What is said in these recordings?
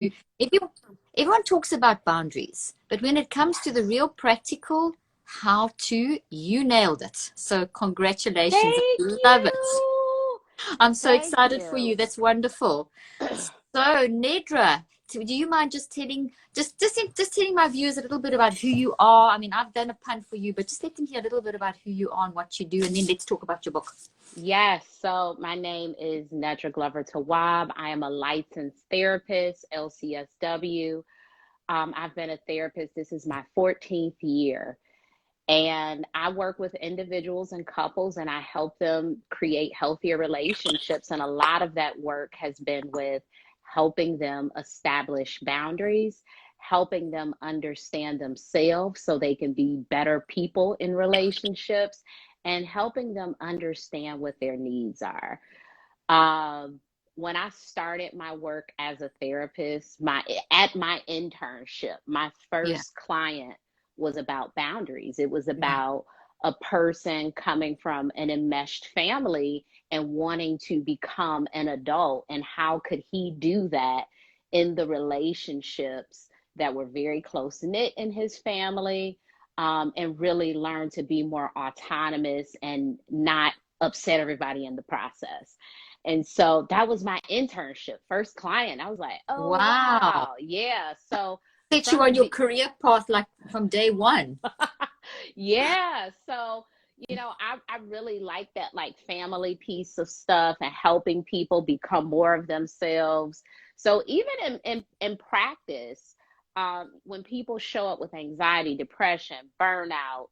if you, everyone talks about boundaries, but when it comes to the real practical how to, you nailed it. So congratulations. Thank I love it. you. I'm so Thank excited for you. you. That's wonderful. So, Nedra, do you mind just telling just telling my viewers a little bit about who you are? I mean, I've done a pun for you, but just let them hear a little bit about who you are and what you do, and then let's talk about your book. Yes, so my name is Nedra Glover Tawwab. I am a licensed therapist, lcsw. I've been a therapist. This is my 14th year. And I work with individuals and couples and I help them create healthier relationships. And a lot of that work has been with helping them establish boundaries, helping them understand themselves so they can be better people in relationships, and helping them understand what their needs are. When I started my work as a therapist, my internship, my Yeah, first client was about boundaries. It was yeah, about a person coming from an enmeshed family and wanting to become an adult, and how could he do that in the relationships that were very close knit in his family, and really learn to be more autonomous and not upset everybody in the process. And so that was my internship, first client. I was like, oh, wow. wow. Yeah. So Set you from on the your career path like from day one. yeah. So, I really like that like family piece of stuff and helping people become more of themselves. So even in practice, when people show up with anxiety, depression, burnout,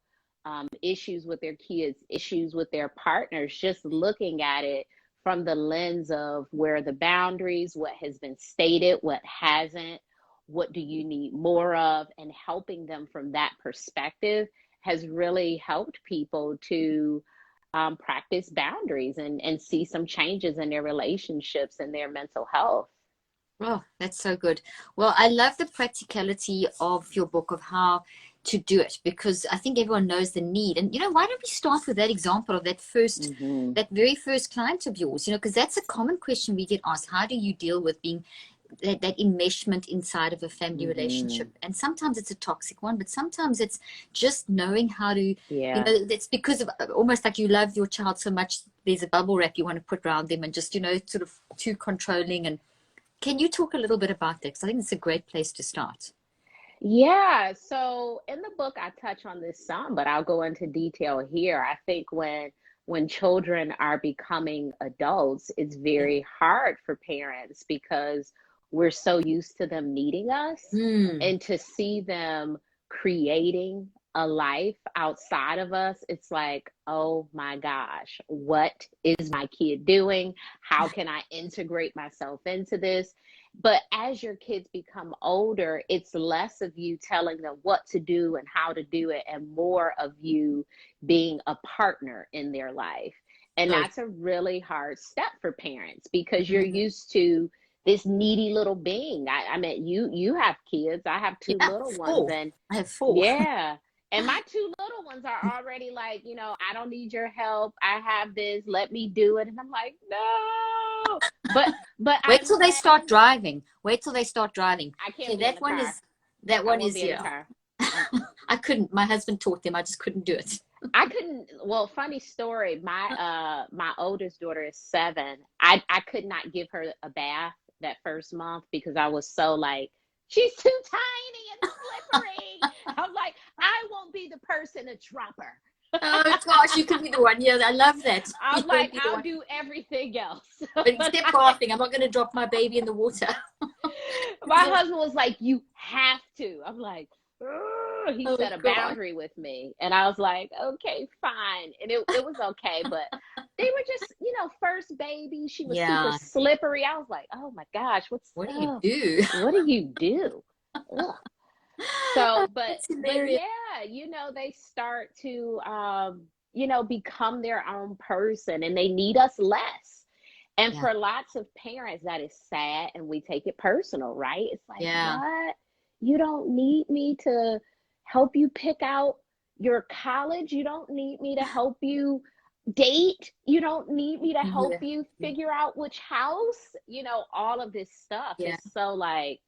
issues with their kids, issues with their partners, just looking at it from the lens of where are the boundaries, what has been stated, what hasn't, what do you need more of, and helping them from that perspective has really helped people to practice boundaries and see some changes in their relationships and their mental health. Oh, that's so good. Well, I love the practicality of your book of how to do it because I think everyone knows the need. And why don't we start with that example of Mm-hmm. that very first client of yours? Because that's a common question we get asked. How do you deal with being that enmeshment inside of a family Mm-hmm. relationship? And sometimes it's a toxic one, but sometimes it's just knowing how to, Yeah. that's because of almost like you love your child so much. There's a bubble wrap you want to put around them and just, sort of too controlling. And can you talk a little bit about that? Because I think it's a great place to start. Yeah, so in the book I touch on this some, but I'll go into detail here. I think when children are becoming adults, it's Yeah. very hard for parents because we're so used to them needing us, Mm. and to see them creating a life outside of us, it's like, oh my gosh, what is my kid doing? How can I integrate myself into this? But as your kids become older, it's less of you telling them what to do and how to do it, and more of you being a partner in their life. And Good. that's a really hard step for parents because you're Mm. used to this needy little being. I mean, you have kids. I have two Yeah, little ones, four. and I have four. yeah. And my two little ones are already like, I don't need your help. I have this. Let me do it. And I'm like, no. But Wait I'm till they glad start driving. Wait till they start driving. I Okay, can't be in that the one car. is that I one won't is be in the yeah. car. Um, I couldn't. My husband taught them. I just couldn't do it. I couldn't. Well, funny story. My oldest daughter is 7. I could not give her a bath that first month because I was so like, she's too tiny and slippery. I'm like, I won't be the person to drop her. Oh gosh, you could be the one. Yeah, I love that. You I'm would like, be the I'll one. do everything else. But except bathing, I'm not going to drop my baby in the water. My husband was like, you have to. I'm like, "Ugh." He Oh set a God. boundary with me. And I was like, okay, fine. And it was okay. But they were just, first baby. She was super Yeah. slippery. I was like, oh my gosh, What do you do? what do you do? Ugh. So, That's but hilarious. yeah, they start to, become their own person, and they need us less. And Yeah. for lots of parents, that is sad, and we take it personal, right? It's like, Yeah. what? You don't need me to help you pick out your college. You don't need me to help you date. You don't need me to help Yeah. you figure out which house. All of this stuff Yeah. is so like,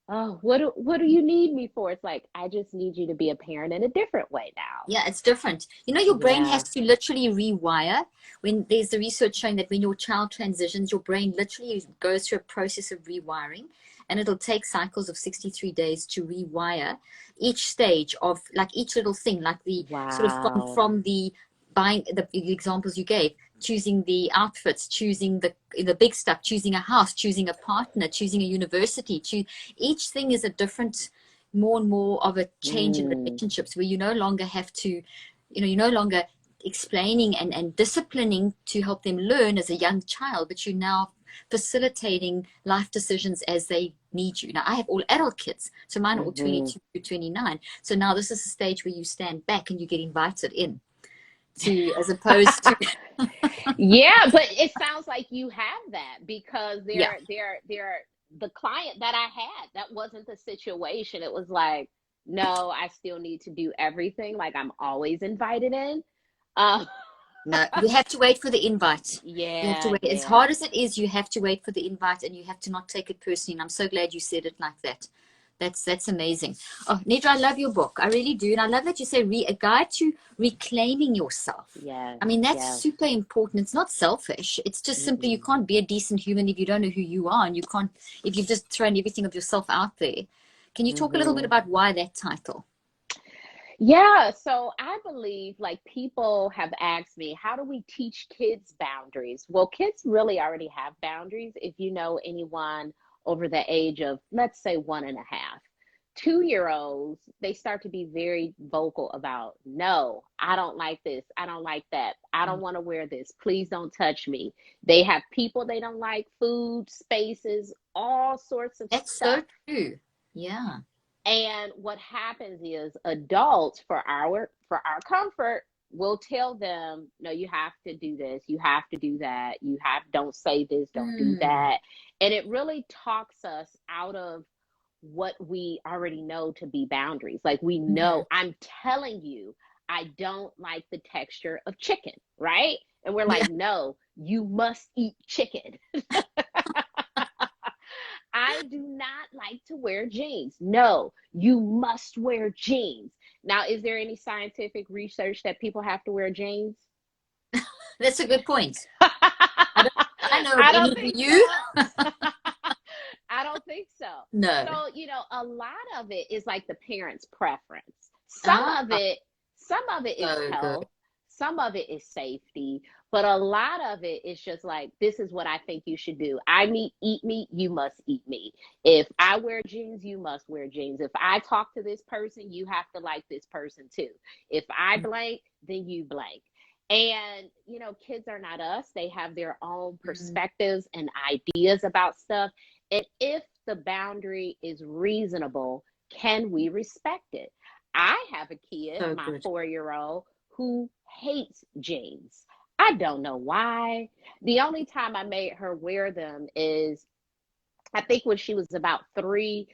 Oh, what do you need me for? It's like, I just need you to be a parent in a different way now. Yeah, it's different. You know, your brain has Yeah. to literally rewire. When there's the research showing that when your child transitions, your brain literally goes through a process of rewiring, and it'll take cycles of 63 days to rewire each stage of, like, each little thing, like the sort of Wow. from the buying the examples you gave, choosing the outfits, choosing the big stuff, choosing a house, choosing a partner, choosing a university. Each thing is a different, more and more of a change in Mm, relationships where you no longer have to, you're no longer explaining and disciplining to help them learn as a young child, but you're now facilitating life decisions as they need you. Now, I have all adult kids, so mine are all hmm 22 to 29. So now this is a stage where you stand back and you get invited in to, as opposed to, Yeah, but it sounds like you have that because yeah. the client that I had, that wasn't the situation. It was like, no, I still need to do everything. Like, I'm always invited in. Uh, No, you have to wait for the invite. You have to yeah, wait. As yeah. hard as it is, you have to wait for the invite and you have to not take it personally. And I'm so glad you said it like that. That's amazing. Oh, Nedra, I love your book. I really do. And I love that you say a guide to reclaiming yourself. Yes, I mean, that's yes. super important. It's not selfish. It's just simply you Mm-mm. can't be a decent human if you don't know who you are, and you can't if you've just thrown everything of yourself out there. Can you talk a little bit Mm-hmm. about why that title? Yeah, so I believe, like, people have asked me, how do we teach kids boundaries? Well, kids really already have boundaries. If you know anyone over the age of, let's say, 1.5, 2-year olds, they start to be very vocal about, no, I don't like this. I don't like that. I don't want to wear this. Please don't touch me. They have people they don't like, food, spaces, all sorts of That's stuff. so true. Yeah. And what happens is adults, for our comfort, will tell them, no, you have to do this, you have to do that, don't say this, don't do Mm. that. And it really talks us out of what we already know to be boundaries. Like, we know, Mhm. I'm telling you, I don't like the texture of chicken, right? And we're Yeah. like, no, you must eat chicken. I do not like to wear jeans. No, you must wear jeans. Now, is there any scientific research that people have to wear jeans? That's a good point. I don't, I know of I don't any. Do think you? so. I don't think so. No. So, a lot of it is like the parent's preference. Some Ah, of it, some of it is so good. health, some of it is safety, but a lot of it is just like, this is what I think you should do. Eat meat, you must eat meat. If I wear jeans, you must wear jeans. If I talk to this person, you have to like this person too. If I blank, then you blank. And, kids are not us. They have their own Mm, perspectives and ideas about stuff. And if the boundary is reasonable, can we respect it? I have a kid, so my good. 4-year-old, who hates jeans. I don't know why. The only time I made her wear them is, I think, when she was about 3,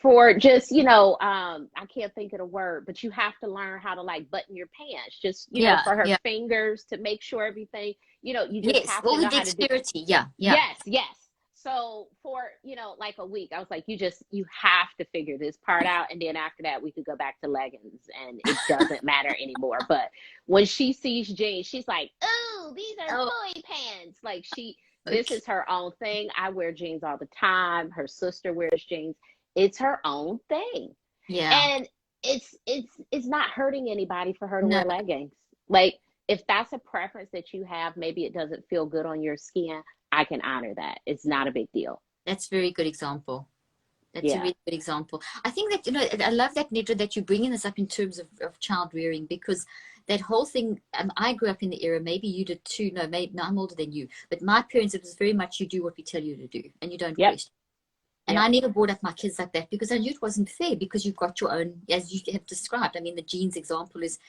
for just, I can't think of the word, but you have to learn how to, like, button your pants, just, Yeah, for her yeah. fingers to make sure everything, you just Yes, have to all the know how to do. dexterity. Yeah, yeah. Yes, yes. So for, like a week, I was like, you have to figure this part out. And then after that, we could go back to leggings and it doesn't matter anymore. But when she sees jeans, she's like, oh, these are Oh, boy pants. Like, this okay. is her own thing. I wear jeans all the time. Her sister wears jeans. It's her own thing. Yeah. And it's not hurting anybody for her to No, wear leggings. Like, if that's a preference that you have, maybe it doesn't feel good on your skin, I can honor that. It's not a big deal. that's a very good example. That's a Yeah. really good example. I think that, I love that, Nedra, that you're bringing this up in terms of child rearing, because that whole thing, I grew up in the era, maybe you did too. No, maybe, no, I'm older than you. But my parents, it was very much you do what we tell you to do and you don't Yep. question. And Yep. I never brought up my kids like that because I knew it wasn't fair, because you've got your own, as you have described. I mean, the genes example is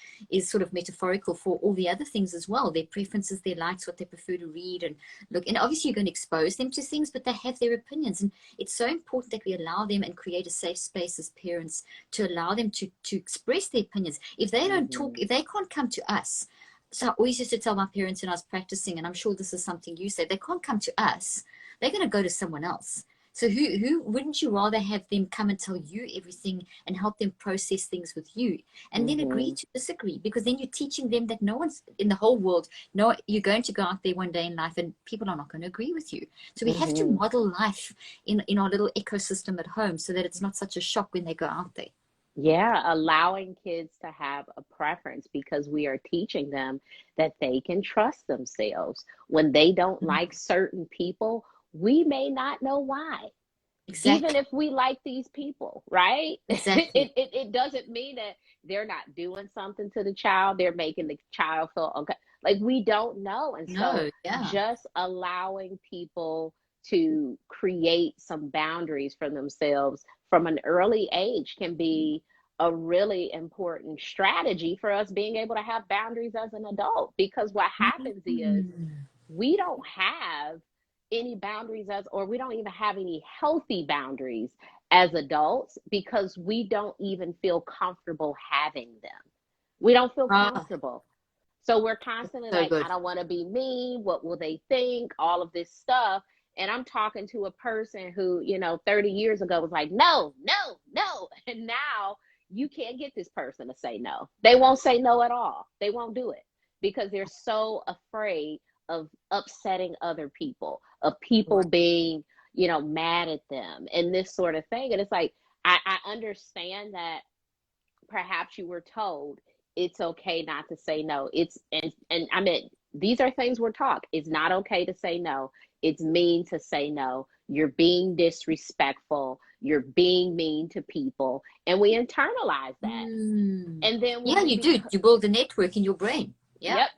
sort of metaphorical for all the other things as well. Their preferences, their likes, what they prefer to read and look. And obviously you're going to expose them to things, but they have their opinions. And it's so important that we allow them and create a safe space as parents to allow them to express their opinions. If they don't talk, Hmm. if they can't come to us. So I always used to tell my parents when I was practicing, and I'm sure this is something you say, they can't come to us. They're going to go to someone else. So who wouldn't you rather have them come and tell you everything and help them process things with you, and then agree to disagree? Because then you're teaching them that no one's in the whole world, no, you're going to go out there one day in life and people are not going to agree with you. So we have to model life in our little ecosystem at home so that it's not such a shock when they go out there. Yeah, allowing kids to have a preference, because we are teaching them that they can trust themselves. When they don't like certain people, we may not know why. Exactly. Even if we like these people, right? Exactly. It doesn't mean that they're not doing something to the child. They're making the child feel okay. Like, we don't know. And so just allowing people to create some boundaries for themselves from an early age can be a really important strategy for us being able to have boundaries as an adult. Because what happens is we don't have any boundaries or we don't even have any healthy boundaries as adults, because we don't even feel comfortable having them. We don't feel comfortable. So we're constantly like, I don't want to be mean. What will they think? All of this stuff. And I'm talking to a person who, 30 years ago was like, no, no, no. And now you can't get this person to say no. They won't say no at all. They won't do it because they're so afraid of upsetting other people, of people being, mad at them and this sort of thing. And it's like, I understand that perhaps you were told it's okay not to say no. And I mean, these are things we're taught. It's not okay to say no. It's mean to say no. You're being disrespectful. You're being mean to people. And we internalize that. And then when you do. You build a network in your brain. Yeah. Yep.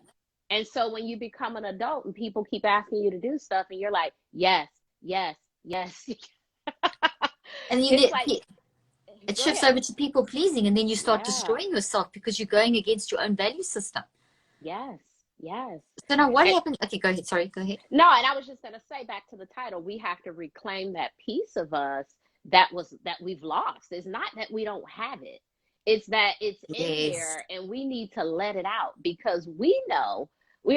And so when you become an adult and people keep asking you to do stuff and you're like, yes, yes, yes. And it shifts over to people pleasing, and then you start destroying yourself because you're going against your own value system. Yes, yes. So now what happened? Okay, go ahead. Sorry, go ahead. No, and I was just going to say, back to the title, we have to reclaim that piece of us that we've lost. It's not that we don't have it. It's that it's in there and we need to let it out, because we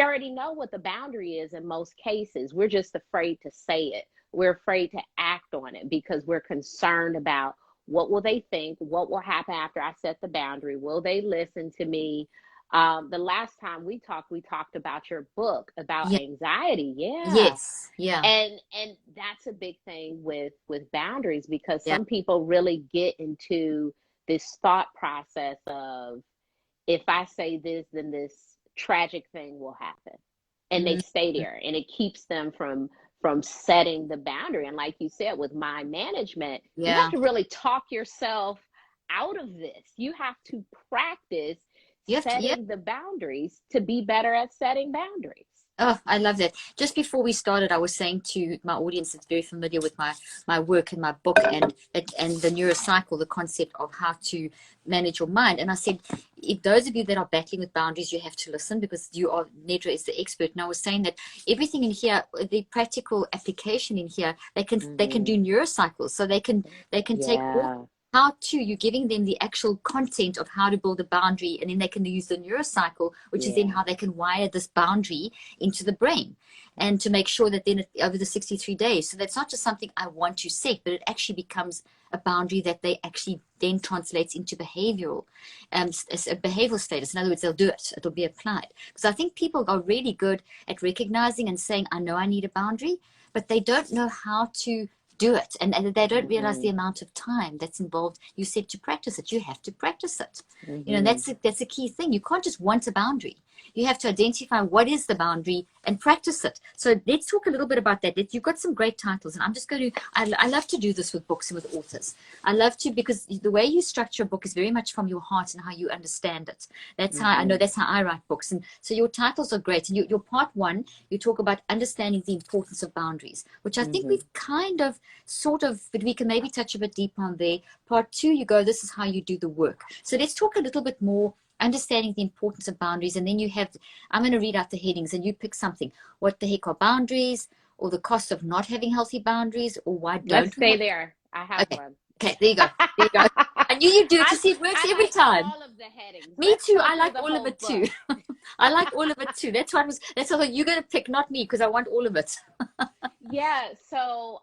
already know what the boundary is in most cases. We're just afraid to say it. We're afraid to act on it because we're concerned about what will they think? What will happen after I set the boundary? Will they listen to me? The last time we talked about your book about anxiety. Yeah. Yes. Yeah. And that's a big thing with boundaries, because some people really get into this thought process of, if I say this, then this tragic thing will happen. And they stay there, and it keeps them from setting the boundary. And like you said, with mind management, you have to really talk yourself out of this. You have to practice setting the boundaries to be better at setting boundaries. Oh, I love that. Just before we started, I was saying to my audience that's very familiar with my work and my book and the neurocycle, the concept of how to manage your mind. And I said, if those of you that are battling with boundaries, you have to listen, because Nedra is the expert. And I was saying that everything in here, the practical application in here, they can do neurocycles. So they can take all you're giving them the actual content of how to build a boundary, and then they can use the neurocycle, which is then how they can wire this boundary into the brain, and to make sure that then over the 63 days, so that's not just something I want to set, but it actually becomes a boundary that they actually then translates into behavioral status. In other words, they'll do it. It'll be applied. Because I think people are really good at recognizing and saying, I know I need a boundary, but they don't know how to do it, and they don't realize the amount of time that's involved. You said to practice it. You have to practice it. That's a key thing. You can't just want a boundary. You have to identify what is the boundary and practice it. So let's talk a little bit about that. You've got some great titles, and I'm just going to, I love to do this with books and with authors. I love to, because the way you structure a book is very much from your heart and how you understand it. That's how I know, that's how I write books. And so your titles are great. And your part one, you talk about understanding the importance of boundaries, which I think we've kind of, sort of, but we can maybe touch a bit deeper on there. Part two, you go, this is how you do the work. So let's talk a little bit more, understanding the importance of boundaries. And then you have, I'm going to read out the headings and you pick something. What the heck are boundaries, or the cost of not having healthy boundaries, or why don't Let's stay there. I have one. Okay, there you go. There you go. I knew you'd do it to see it works every time. All of the headings. Me too. I like all of it too. I like all of it too. That's what you're going to pick, not me, because I want all of it. Yeah. So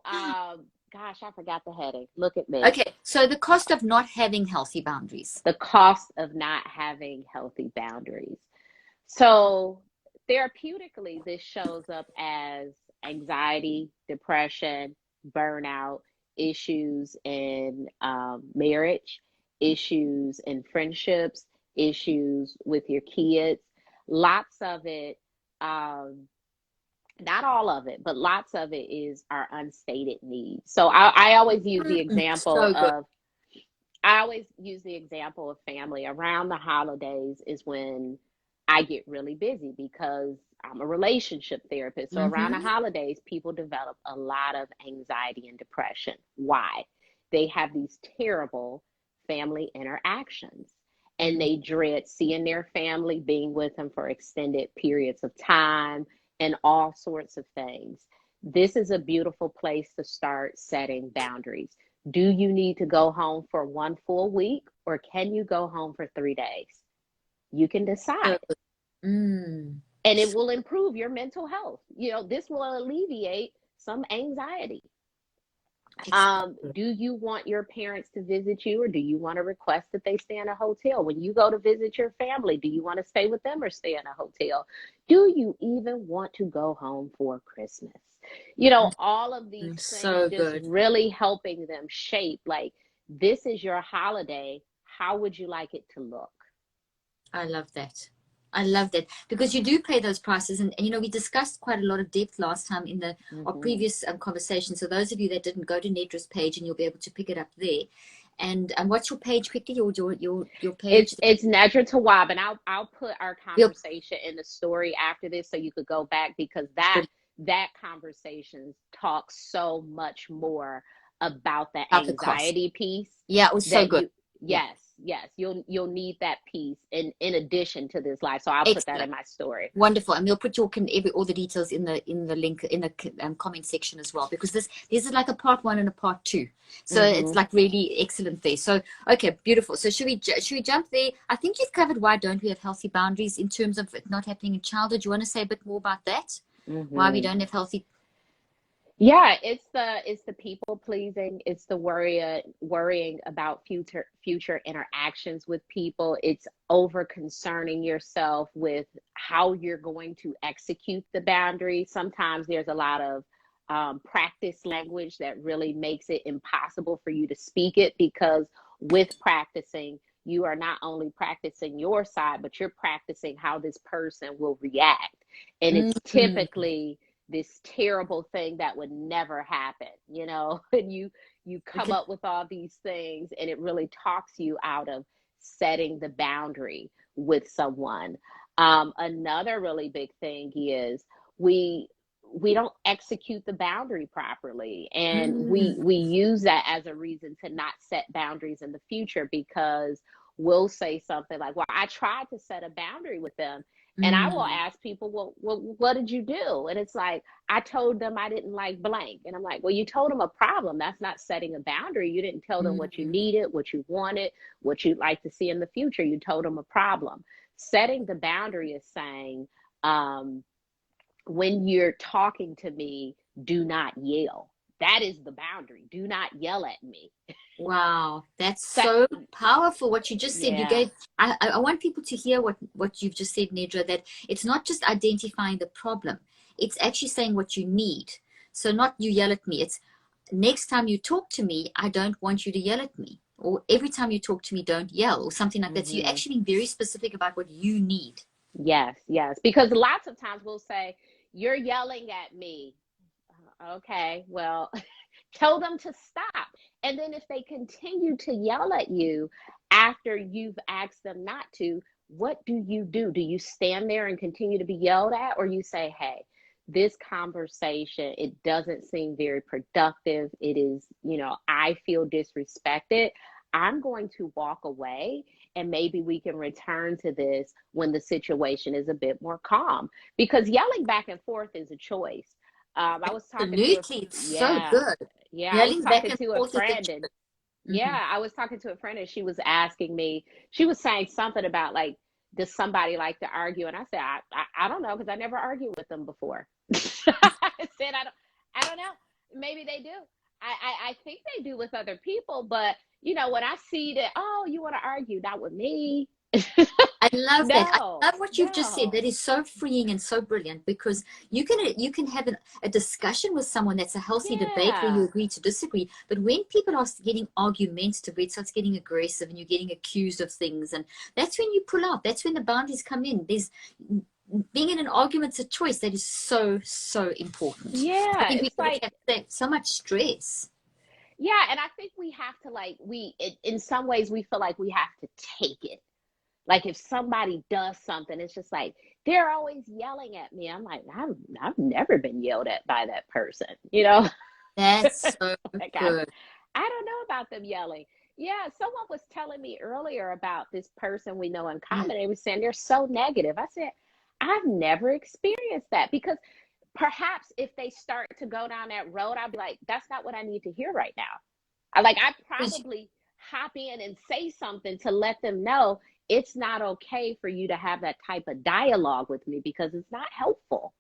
gosh, I forgot the heading. Look at me. Okay, so the cost of not having healthy boundaries. The cost of not having healthy boundaries. So therapeutically, this shows up as anxiety, depression, burnout, issues in marriage, issues in friendships, issues with your kids. Lots of it, not all of it, but lots of it is our unstated needs. So I always use the example So good. of, I always use the example of family. Around the holidays is when I get really busy because I'm a relationship therapist. So around the holidays, people develop a lot of anxiety and depression. Why? They have these terrible family interactions and they dread seeing their family, being with them for extended periods of time, and all sorts of things. This is a beautiful place to start setting boundaries. Do you need to go home for 1 full week, or can you go home for 3 days? You can decide. And it will improve your mental health. You know, this will alleviate some anxiety. Do you want your parents to visit you, or do you want to request that they stay in a hotel? When you go to visit your family, do you want to stay with them or stay in a hotel? Do you even want to go home for Christmas? You know, all of these things, so just good. really helping them shape, like, this is your holiday. How would you like it to look? I love that. I love that, because you do pay those prices, and you know, we discussed quite a lot of depth last time in the our previous conversation. So those of you that didn't, go to Nedra's page and you'll be able to pick it up there. And what's your page quickly? Your page? It's Nedra Tawwab, and I'll put our conversation in the story after this, so you could go back, because that conversation talks so much more about the anxiety piece. Yeah, it was so good. Yes, you'll need that piece in addition to this live. So I'll put that in my story. Wonderful, and we'll put all the details in the link in the comment section as well, because this is like a part 1 and a part 2. So it's like really excellent there. So okay, beautiful. So should we jump there? I think you've covered why don't we have healthy boundaries in terms of it not happening in childhood. Do you want to say a bit more about that? Why we don't have healthy? Yeah, it's the people pleasing. It's the worrying about future interactions with people. It's over concerning yourself with how you're going to execute the boundary. Sometimes there's a lot of practice language that really makes it impossible for you to speak it, because with practicing, you are not only practicing your side, but you're practicing how this person will react. And it's typically this terrible thing that would never happen, you know, and you come up with all these things, and it really talks you out of setting the boundary with someone. Another really big thing is we don't execute the boundary properly, and we use that as a reason to not set boundaries in the future, because we'll say something like, well, I tried to set a boundary with them. And I will ask people, well, what did you do? And it's like, I told them I didn't like blank. And I'm like, well, you told them a problem. That's not setting a boundary. You didn't tell them what you needed, what you wanted, what you'd like to see in the future. You told them a problem. Setting the boundary is saying, when you're talking to me, do not yell. That is the boundary. Do not yell at me. Wow, that's so powerful what you just said. You gave, I want people to hear what you've just said, Nedra, that it's not just identifying the problem, it's actually saying what you need. So not you yell at me, it's next time you talk to me, I don't want you to yell at me, or every time you talk to me, don't yell, or something like that. So you're actually being very specific about what you need. Yes, because lots of times we'll say, you're yelling at me. Okay, well, tell them to stop. And then if they continue to yell at you after you've asked them not to, what do? Do you stand there and continue to be yelled at, or you say, hey, this conversation, it doesn't seem very productive. It is, you know, I feel disrespected. I'm going to walk away, and maybe we can return to this when the situation is a bit more calm, because yelling back and forth is a choice. I was talking Absolutely, so good. Yeah, I was talking to a friend, and I was talking to a friend, and she was asking me, she was saying something about, like, does somebody like to argue? And I said, I don't know, because I never argued with them before. I said, I don't know. Maybe they do. I think they do with other people, but you know, when I see that, oh, you want to argue, not with me. I love that. I No, love what you've just said. no. That is so freeing and so brilliant, because you can have a discussion with someone that's a healthy debate where you Yeah. agree to disagree. But when people are getting argumentative, where it starts getting aggressive and you're getting accused of things, and that's when you pull out. That's when the boundaries come in. There's being in an argument's a choice that is so, so important. I Yeah, think we it's can like, have so much stress. yeah, and I think we have to like in some ways we feel like we have to take it. Like if somebody does something, it's just like they're always yelling at me. I'm like, I've never been yelled at by that person, you know? That's so Like good. I don't know about them yelling. Yeah, someone was telling me earlier about this person we know in Mm. common. They were saying they're so negative. I said, I've never experienced that because perhaps if they start to go down that road, I'll be like, that's not what I need to hear right now. I probably hop in and say something to let them know it's not okay for you to have that type of dialogue with me because it's not helpful.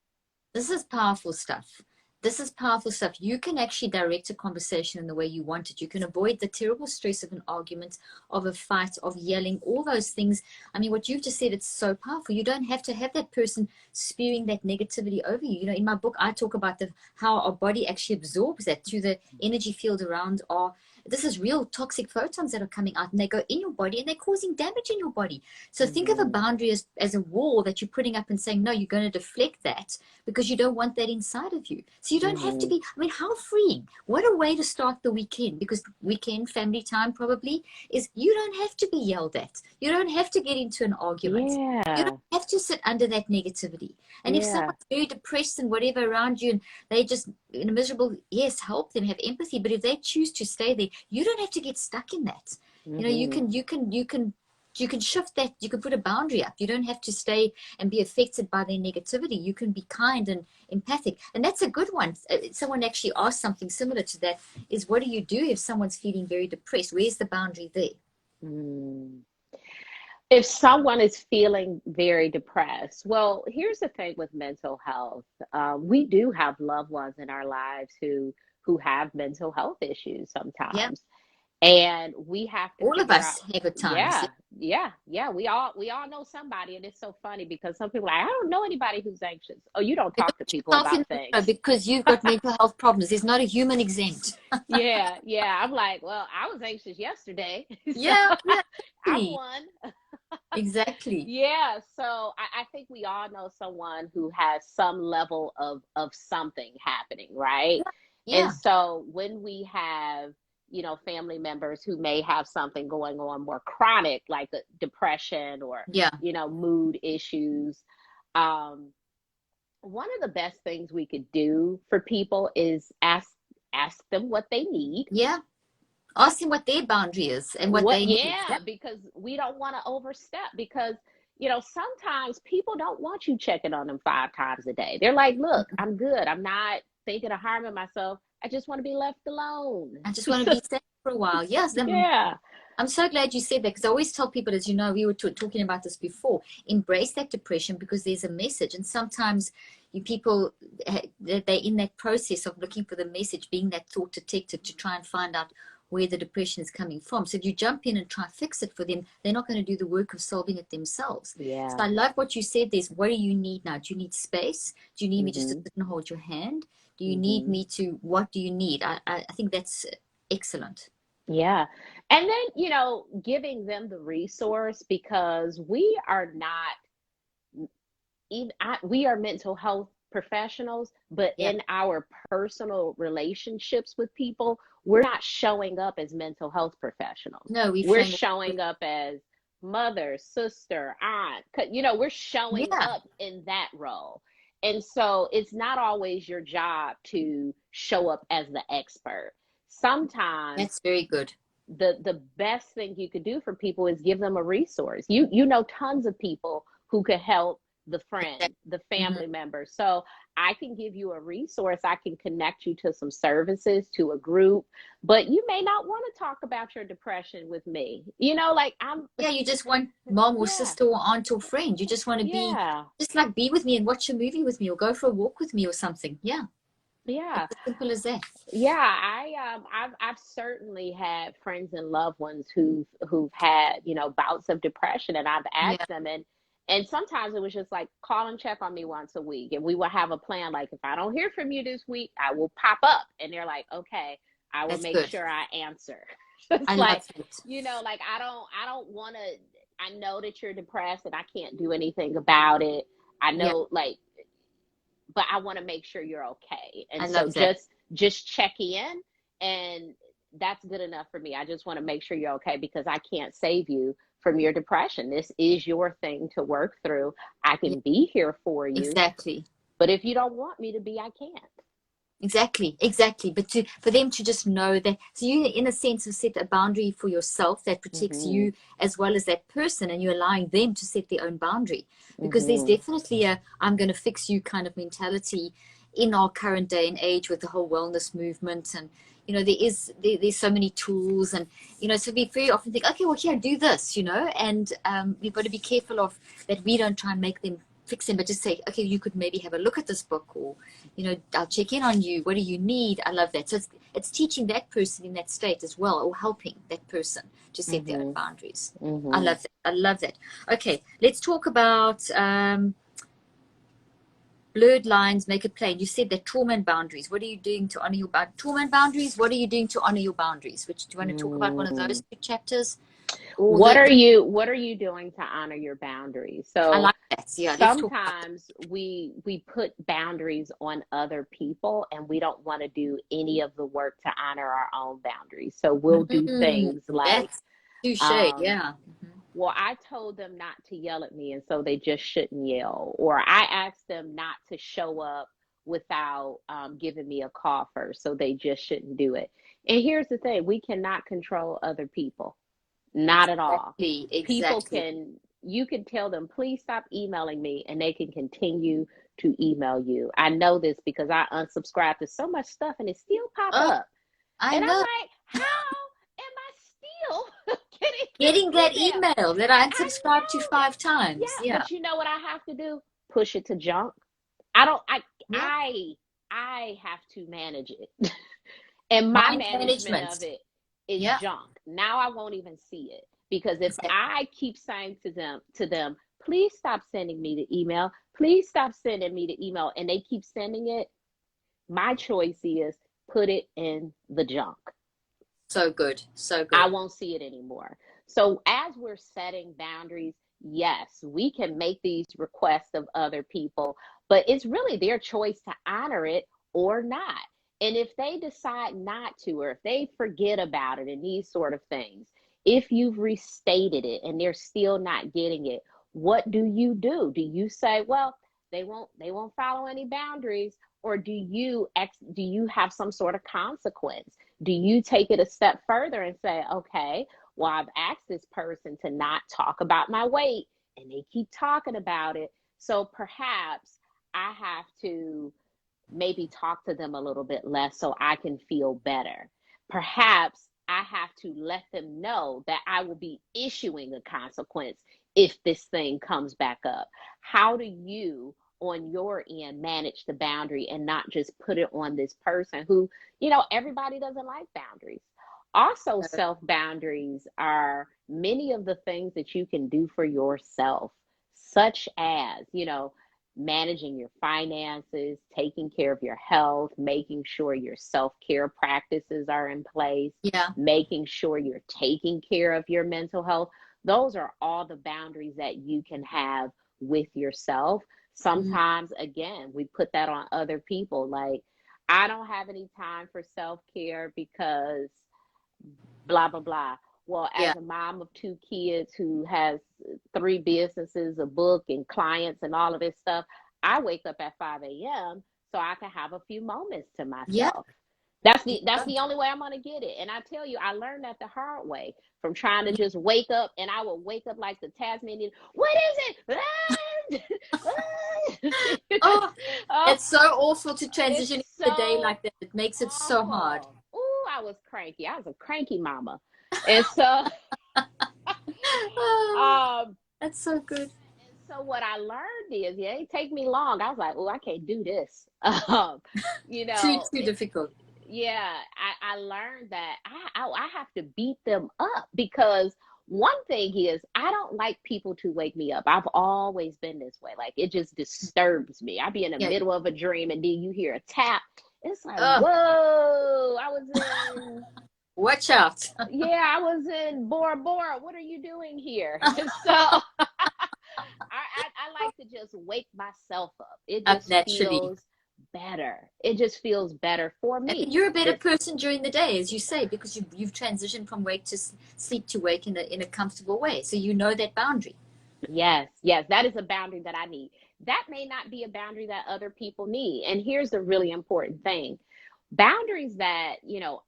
This is powerful stuff. This is powerful stuff. You can actually direct a conversation in the way you want it. You can avoid the terrible stress of an argument, of a fight, of yelling, all those things. I mean, what you've just said, it's so powerful. You don't have to have that person spewing that negativity over you. You know, in my book, I talk about how our body actually absorbs that through the energy field around our. This is real toxic photons that are coming out, and they go in your body and they're causing damage in your body. So think of a Mm-hmm. boundary as a wall that you're putting up and saying, no, you're going to deflect that because you don't want that inside of you. So you don't have to Mm-hmm. be, I mean, how freeing. What a way to start the weekend, because weekend family time probably is you don't have to be yelled at. You don't have to get into an argument. You don't Yeah. have to sit under that negativity. And if Yeah. someone's very depressed and whatever around you and they just in a miserable, yes, help them, have empathy. But if they choose to stay there, you don't have to get stuck in that. You know, Mm-hmm. you can shift that. You can put a boundary up. You don't have to stay and be affected by their negativity. You can be kind and empathic. And that's a good one. Someone actually asked something similar to that, is what do you do if someone's feeling very depressed? Where's the boundary there? Mm. If someone is feeling very depressed, well, here's the thing with mental health. We do have loved ones in our lives who have mental health issues Yeah. sometimes. And we have to All of figure out, us have at times. yeah, yeah. We all know somebody, and it's so funny because some people are like, I don't know anybody who's anxious. Oh, you don't Put talk to people yourself about in the things. because you've got mental health problems. There's not a human exempt. Yeah, yeah. I'm like, well, I was anxious yesterday, so Yeah, yeah, I'm exactly. one. Exactly. Yeah, so I think we all know someone who has some level of something happening, right? And Yeah, so when we have, you know, family members who may have something going on more chronic, like a depression or, yeah, you know, mood issues, um, one of the best things we could do for people is ask them what they need. yeah. Ask them what their boundary is and what What, they need. Yeah, yeah, because we don't want to overstep because you know sometimes people don't want you checking on them 5 times a day. They're like, look, I'm good, I'm not thinking of harming myself, I just want to be left alone. I just want to be safe for a while. Yes, Yeah. I'm so glad you said that, because I always tell people, as you know, we were talking about this before, embrace that depression because there's a message. And sometimes people, they're in that process of looking for the message, being that thought detective to try and find out where the depression is coming from. So if you jump in and try to fix it for them, they're not going to do the work of solving it themselves. So Yeah. I love what you said. There's, what do you need now? Do you need space? Do you need me just to Mhm. sit and hold your hand? Do you need Mhm. me to, what do you need? I think that's excellent. Yeah. And then, you know, giving them the resource because we are not even we are mental health professionals, but Yeah. in our personal relationships with people, we're not showing up as mental health professionals. No, we're We're showing. showing up as mother, sister, aunt. You know, we're showing Yeah, up in that role. And so it's not always your job to show up as the expert. Sometimes that's very good. the best thing you could do for people is give them a resource. You know tons of people who could help the friend, Exactly. the Mhm. family member. So I can give you a resource. I can connect you to some services, to a group, but you may not want to talk about your depression with me. You know, like I'm Yeah, you just want mom or yeah, sister or aunt or friend. You just want to be, yeah. just like be with me and watch a movie with me or go for a walk with me or something. Yeah. Yeah. It's as simple as that. Yeah, I've certainly had friends and loved ones who've had, you know, bouts of depression, and I've Yeah, asked them, and sometimes it was just like, call and check on me once a week, and we will have a plan, like, if I don't hear from you this week, I will pop up, and they're like, okay, I will that's make good. sure I answer. It's I like, love it. you know, like, I don't want to, I know that you're depressed and I can't do anything about it. I Yeah, know, like, but I want to make sure you're okay. And I so love that. just check in, and that's good enough for me. I just want to make sure you're okay, because I can't save you from your depression. This is your thing to work through. I Yeah, can be here for you, exactly. but if you don't want me to be, I can't. Exactly, exactly. But for them to just know that, so you, in a sense, have set a boundary for yourself that protects Mhm. you as well as that person, and you're allowing them to set their own boundary. Because there's Mhm. definitely a "I'm going to fix you" kind of mentality in our current day and age with the whole wellness movement, and there's so many tools, and so we very often think, okay, well, here, do this, and we've got to be careful of that. We don't try and make them fix them, but just say, okay, you could maybe have a look at this book, or I'll check in on you. What do you need? I love that. So it's teaching that person in that state as well, or helping that person to set their own Mhm. boundaries. I Mhm. love that. I love that. Okay, let's talk about blurred lines, make it plain. You said that trauma and boundaries. What are you doing to honor your trauma and boundaries? What are you doing to honor your boundaries? Which, do you want to talk about one of those Mm. two chapters? Or What are you doing to honor your boundaries? I So like that. Yeah, let's talk about that. sometimes we put boundaries on other people, and we don't want to do any of the work to honor our own boundaries. So we'll do things like, That's touche. um, Yeah. well, I told them not to yell at me, and so they just shouldn't yell. Or I asked them not to show up without giving me a call first, so they just shouldn't do it. And here's the thing: we cannot control other people, not at all. Exactly. People Exactly. can, you can tell them, please stop emailing me, and they can continue to email you. I know this because I unsubscribed to so much stuff and it still pop Oh, up. I And I'm know. like, how am I still getting this Getting that email? email that I I unsubscribed to know. 5 times. Yeah, Yeah. but you know what I have to do? Push it to junk. I don't Yeah. I I have to manage it. And my Mind management of management. it is Yeah. junk. Now I won't even see it, because if Exactly. I keep saying to them, please stop sending me the email. Please stop sending me the email, and they keep sending it, my choice is put it in the junk. So good. So I good. won't see it anymore. So as we're setting boundaries, yes, we can make these requests of other people, but it's really their choice to honor it or not. And if they decide not to, or if they forget about it and these sort of things, if you've restated it and they're still not getting it, what do you do? Do you say, well, they won't follow any boundaries, or do you have some sort of consequence? Do you take it a step further and say, okay, well, I've asked this person to not talk about my weight, and they keep talking about it. So perhaps I have to maybe talk to them a little bit less so I can feel better. Perhaps I have to let them know that I will be issuing a consequence if this thing comes back up. How do you, on your end, manage the boundary and not just put it on this person who, everybody doesn't like boundaries? Also, self boundaries are many of the things that you can do for yourself, such as, managing your finances, taking care of your health, making sure your self care practices are in place, Yeah. making sure you're taking care of your mental health. Those are all the boundaries that you can have with yourself. Mm. Sometimes, again, we put that on other people. Like, I don't have any time for self care because blah blah blah. Well, Yeah. as a mom of two kids who has three businesses, a book, and clients, and all of this stuff, I wake up at 5 a.m. so I can have a few moments to Yeah. myself. That's You the that's go. the only way I'm gonna get it. And I tell you, I learned that the hard way, from trying to just wake up, and I would wake up like the Tasmanian. What is it? Oh, Oh, it's so awful to it's transition into the day so like that. It makes it so hard. awful. Ooh, I was cranky. I was a cranky mama. And so Oh, um that's so good. So what I learned is, yeah, it take me long. I was like, oh, I can't do this. You Too know, difficult. yeah, I learned that I have to beat them up because one thing is I don't like people to wake me up. I've always been this way. Like it just disturbs me. I be in the Yeah. middle of a dream and then you hear a tap. It's like, Oh, whoa, I was in, watch out. yeah, I was in Bora Bora. What are you doing here? So I like to just wake myself up. It Up just naturally. feels better. It just feels better for I mean, me. you're a better This, person during the day, as you say, because you've transitioned from wake to sleep to wake in a comfortable way. So you know that boundary. yes, yes, that is a boundary that I need. That may not be a boundary that other people need. And here's the really important thing. Boundaries that,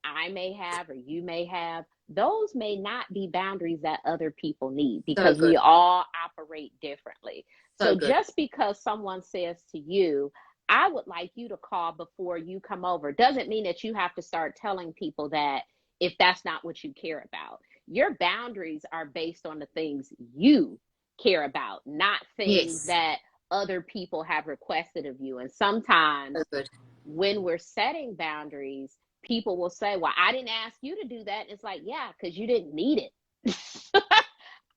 I may have or you may have, those may not be boundaries that other people need So because we good. all operate differently. So So good. just because someone says to you, I would like you to call before you come over, doesn't mean that you have to start telling people that if that's not what you care about. Your boundaries are based on the things you care about, not things Yes. that other people have requested of you. And sometimes So good. when we're setting boundaries, people will say, well, I didn't ask you to do that. And it's like, yeah, because you didn't need it.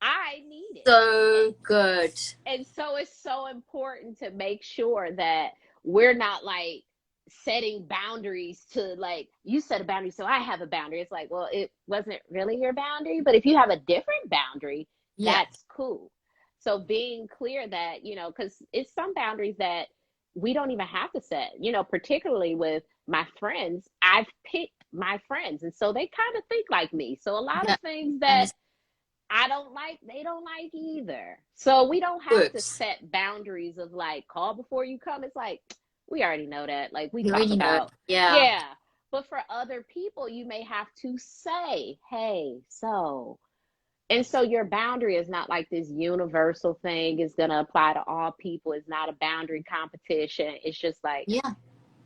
I need it. So good. And so it's so important to make sure that we're not like setting boundaries to like, you set a boundary, so I have a boundary. It's like, well, it wasn't really your boundary. But if you have a different boundary, Yeah. that's cool. So being clear that, because it's some boundaries that we don't even have to set, particularly with my friends. I've picked my friends. And so they kind of think like me. So a lot Yeah. of things And that it I don't like, they don't like either. So we don't have to works. set boundaries of like call before you come. It's like, we already know that. Like we You talk already know. about, Yeah. yeah. But for other people, you may have to say, hey, so. And so your boundary is not like this universal thing is going to apply to all people. It's not a boundary competition. It's just like Yeah.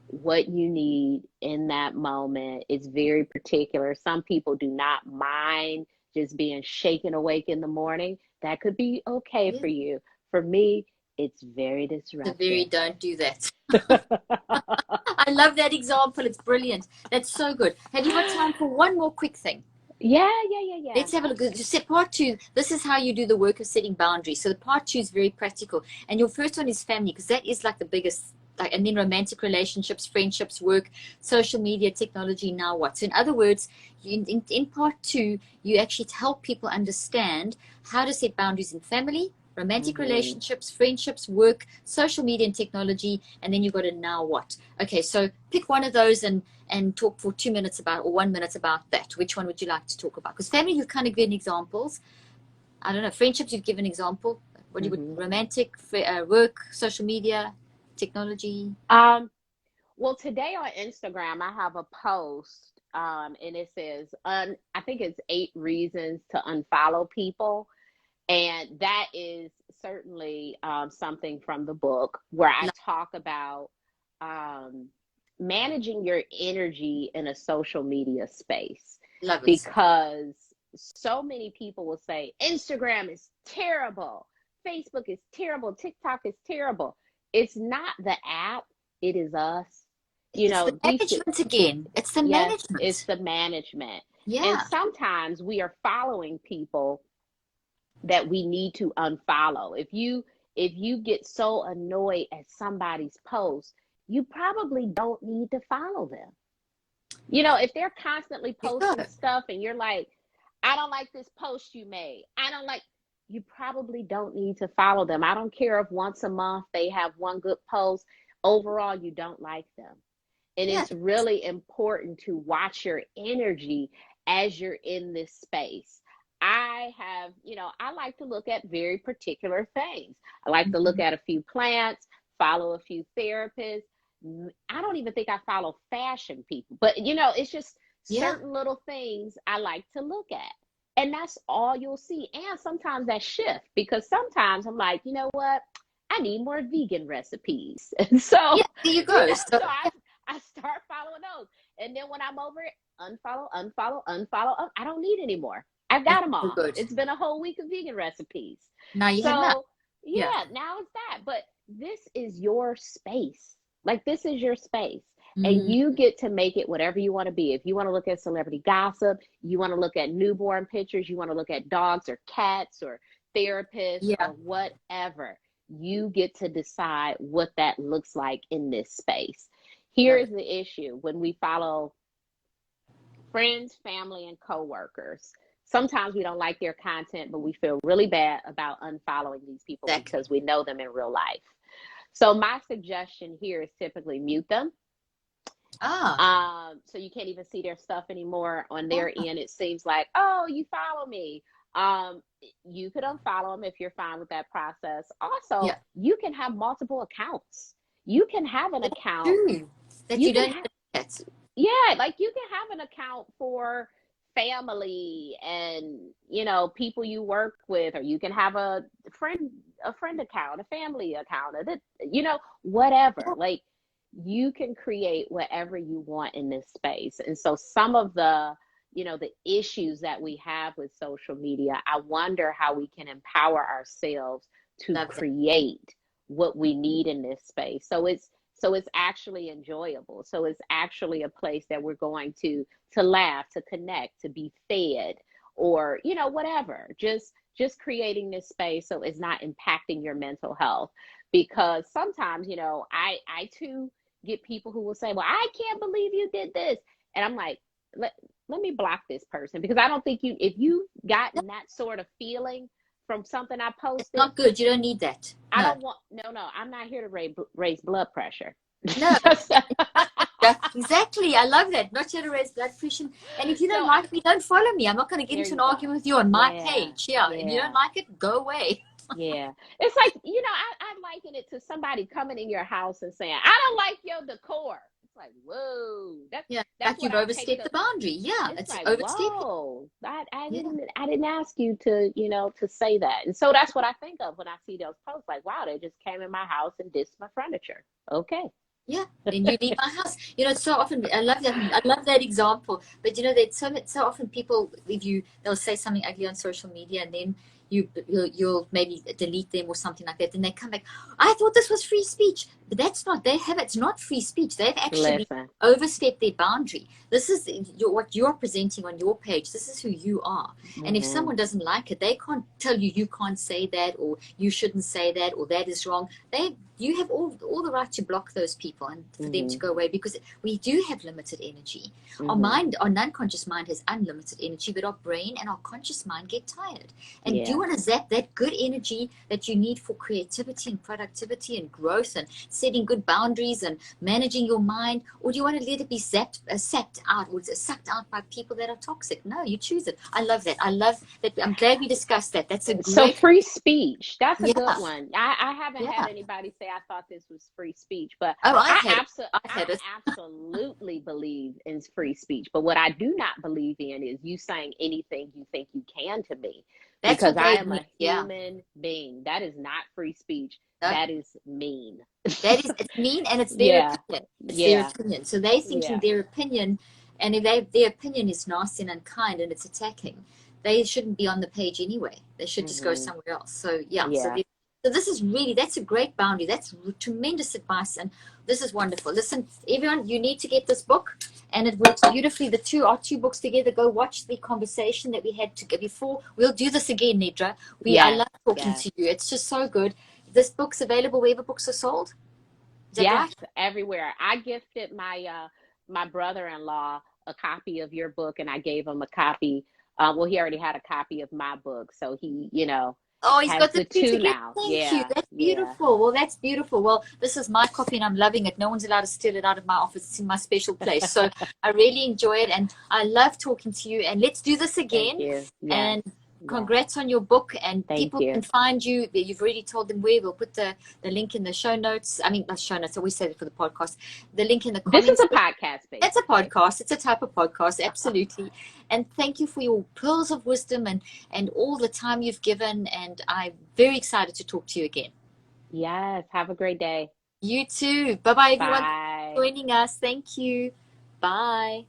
what you need in that moment is very particular. Some people do not mind just being shaken awake in the morning. That could be okay Yeah. for you. For me, it's very The very disruptive. don't do that. I love that example. It's brilliant. That's so good. Have you got time for one more quick thing? Yeah, yeah, yeah, yeah. Let's have a look. Just set part two. This is how you do the work of setting boundaries. So the part two is very practical. And your first one is family, because that is like the biggest, like, and then romantic relationships, friendships, work, social media, technology, now what? So in other words, in part two, you actually help people understand how to set boundaries in family, romantic Mm-hmm. relationships, friendships, work, social media and technology, and then you've got a now what. Okay, so pick one of those and talk for 2 minutes about, or 1 minute about that. Which one would you like to talk about? Because family, you've kind of given examples. I don't know. Friendships, you've given example. What do you would Mm-hmm. romantic, work, social media, technology? Um, well, today on Instagram, I have a post, and it says, I think it's 8 reasons to unfollow people. And that is certainly something from the book where I Love, talk about um, managing your energy in a social media space love it. because so many people will say Instagram is terrible, Facebook is terrible, TikTok is terrible. It's not the app, it is us. It's the We should, management again. It's the yes, it's management. the management. And Yeah. sometimes we are following people that we need to unfollow. If you get so annoyed at somebody's post, you probably don't need to follow them. If they're constantly You go. posting stuff and you're like, I don't like this post you made. I don't like, you probably don't need to follow them. I don't care if once a month they have one good post. Overall, you don't like them. And Yeah. it's really important to watch your energy as you're in this space. I like to look at very particular things. I like to look Mhm. at a few plants, follow a few therapists. I don't even think I follow fashion people, but it's just Yeah. certain little things I like to look at. And that's all you'll see. And sometimes that shift because sometimes I'm like, you know what? I need more vegan recipes. And Yeah. so, There you go. So so I start following those. And then when I'm over it, unfollow, unfollow, unfollow. Oh, I don't need any more. I've got that's them so all. good. It's been a whole week of vegan recipes. Now you have enough. So Yeah. Yeah, now it's that. But this is your space. Like, this is your space. And Mm, you get to make it whatever you want to be. If you want to look at celebrity gossip, you want to look at newborn pictures, you want to look at dogs or cats or therapists yeah. or whatever, you get to decide what that looks like in this space. Love Here's it. the issue when we follow friends, family, and coworkers. Sometimes we don't like their content, but we feel really bad about unfollowing these people Exactly. because we know them in real life. So my suggestion here is typically mute them. Ah. So you can't even see their stuff anymore on their Ah. end. It seems like, oh, you follow me. Um, you could unfollow them if you're fine with that process. Also, Yeah. you can have multiple accounts. You can have an That's account. true. That You you can don't have, even look at. yeah, like you can have an account for family and people you work with, or you can have a friend account, a family account, whatever. Like, you can create whatever you want in this space. And so some of the issues that we have with social media, I wonder how we can empower ourselves to Love that. create what we need in this space. So it's actually enjoyable. So it's actually a place that we're going to laugh, to connect, to be fed, or whatever. Just creating this space so it's not impacting your mental health. Because sometimes, I too get people who will say, "Well, I can't believe you did this," and I'm like, let me block this person, because I don't think if you've gotten that sort of feeling from something I It's posted, not good. You don't need that. I No. don't want, no, I'm not here to raise blood pressure. No. Just, Yeah, exactly. I love that. Not here to raise blood pressure. And if you so don't like me, don't follow me. I'm not going to get there into an you go. argument with you on my Yeah, page. Yeah. If you don't yeah, like it, go away. yeah. It's like, I liken it to somebody coming in your house and saying, "I don't like your decor." It's like, whoa, Yeah. that's Like what you've I take overstepped to. the boundary. Yeah. It's It's like, overstepping. whoa, I Yeah. didn't ask you to say that. And so that's what I think of when I see those posts. Like, wow, they just came in my house and dissed my furniture. Okay. Yeah, and you leave my house. It's so often. I love that. I love that example. But that so often people, they'll say something ugly on social media, and then you'll maybe delete them or something like that. And they come back. I thought this was free speech, but that's not. It's not free speech. They've actually Listen. overstepped their boundary. This is what you're presenting on your page. This is who you are. And if Hmm. someone doesn't like it, they can't tell you can't say that, or you shouldn't say that, or that is wrong. You have all the right to block those people and for them to Hmm. go away, because we do have limited energy. Our Hmm. mind, our non-conscious mind has unlimited energy, but our brain and our conscious mind get tired. And do you Yeah. want to zap that good energy that you need for creativity and productivity and growth and setting good boundaries and managing your mind? Or do you want to let it be sapped out, or sucked out by people that are toxic? No, you choose it. I love that. I love that. I'm glad we discussed that. That's a So great, free speech, that's a good yeah, one. I haven't had yeah. anybody say I thought this was free speech, but Oh, I've I had it. I've I had it. absolutely believe in free speech. But what I do not believe in is you saying anything you think you can to me, That's because what I they am mean. a Yeah. human being. That is not free speech. No, That is mean. it's mean, and it's their Yeah. opinion. It's their Yeah. opinion. So they're thinking Yeah. their opinion, and if their opinion is nasty and unkind and it's attacking, they shouldn't be on the page anyway. They should just go Hmm. somewhere else. So yeah. Yeah. So this is really, that's a great boundary. That's tremendous advice, and this is wonderful. Listen, everyone, you need to get this book, and it works beautifully. Our two books together. Go watch the conversation that we had before. We'll do this again, Nedra. I Yes. love talking Yes. to you. It's just so good. This book's available wherever books are sold. Is that Yes, right? everywhere. I gifted my brother-in-law a copy of your book, and I gave him a copy. Well, he already had a copy of my book, so he, Oh, he's has got the the two two together. now. Thank you. Yeah, That's yeah. beautiful. Well, that's beautiful. Well, this is my copy and I'm loving it. No one's allowed to steal it out of my office. It's in my special place. So I really enjoy it and I love talking to you. And let's do this Thank again. you. Yes, And yes. congrats on your book. And Thank people can you. find you. You've already told them where. We'll put the link in the show notes. I mean, not show notes. I always say it for the podcast. The link in the This is comments. a podcast, It's a basically. podcast. It's a type of podcast. Absolutely. And thank you for your pearls of wisdom and all the time you've given. And I'm very excited to talk to you again. Yes. Have a great day. You too. Bye bye, everyone. Thanks for Bye. joining us. Thank you. Bye.